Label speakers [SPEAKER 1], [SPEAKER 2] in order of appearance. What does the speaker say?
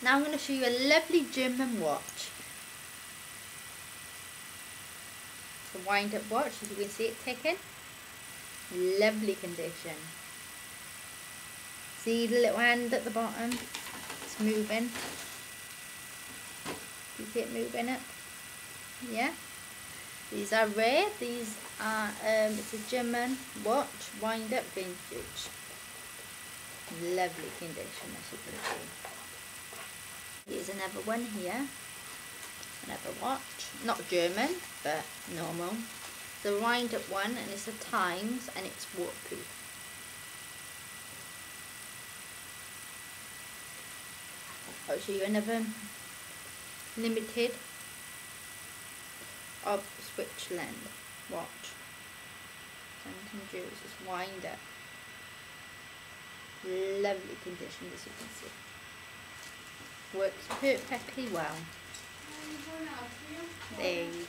[SPEAKER 1] Now I'm going to show you a lovely German watch. It's a wind-up watch, as you can see it ticking. Lovely condition. See the little hand at the bottom? It's moving. You see it moving up? Yeah. These are rare. These are it's a German watch, wind-up vintage. Lovely condition, as you can see. Here's another one here. Another watch. Not German, but normal. It's a wind-up one, and it's a Times, and it's waterproof. I'll show you another limited of Switzerland watch. St. Jewels is wind up. Lovely condition, as you can see. Works perfectly well. There you